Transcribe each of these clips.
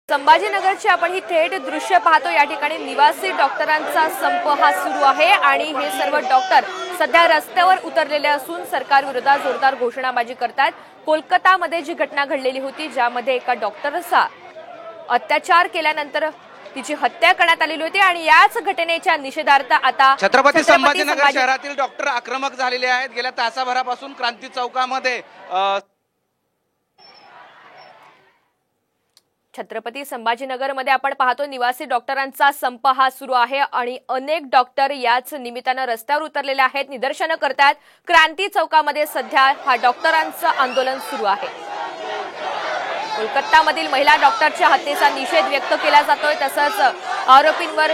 संभाजीनगरची आपण ही थेट दृश्य पाहतो। या ठिकाणी निवासी डॉक्टरांचा संप हा सुरू आहे आणि हे सर्व डॉक्टर सध्या रस्त्यावर उतरलेले असून सरकार विरोधात जोरदार घोषणाबाजी करतात। कोलकातामध्ये जी घटना घडलेली होती ज्यामध्ये एका डॉक्टरचा अत्याचार केल्यानंतर तिची हत्या करण्यात आलेली होती आणि याच घटनेच्या निषेधार्थ आता छत्रपती संभाजीनगर शहरातील डॉक्टर आक्रमक झालेले आहेत। गेल्या तासाभरापासून क्रांती चौकामध्ये छत्रपती संभाजीनगरमध्ये आपण पाहतो निवासी डॉक्टरांचा संप हा सुरू आहे आणि अनेक डॉक्टर याच निमित्ताने रस्त्यावर उतरलेले आहेत, निदर्शनं करतात। क्रांती चौकामध्ये सध्या हा डॉक्टरांचं आंदोलन सुरू आहे। कोलकातामधील महिला डॉक्टरच्या हत्येचा निषेध व्यक्त केला जातोय, तसंच आरोपींवर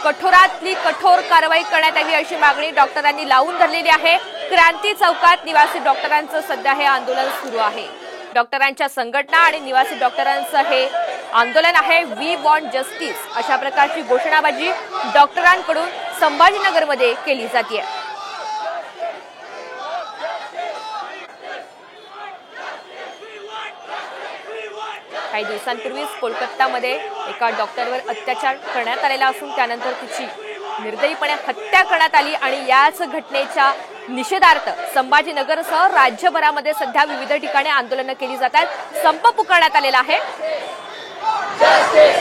कठोरातली कठोर कारवाई करण्यात यावी अशी मागणी डॉक्टरांनी लावून धरलेली आहे। क्रांती चौकात निवासी डॉक्टरांचं सध्या हे आंदोलन सुरू आहे। डॉक्टरांच्या संघटना आणि निवासी डॉक्टरांचं हे आंदोलन आहे। वी वॉन्ट जस्टिस अशा प्रकारची घोषणाबाजी डॉक्टरांकडून संभाजीनगरमध्ये केली जाते। काही दिवसांपूर्वीच कोलकातामध्ये एका डॉक्टरवर अत्याचार करण्यात आलेला असून त्यानंतर तिची निर्दयीपणे हत्या करण्यात आली आणि याच घटनेच्या निषेधार्थ संभाजीनगरसह राज्यभरामध्ये सध्या विविध ठिकाणी आंदोलनं केली जातात, संप पुकारण्यात आलेला आहे। Justice!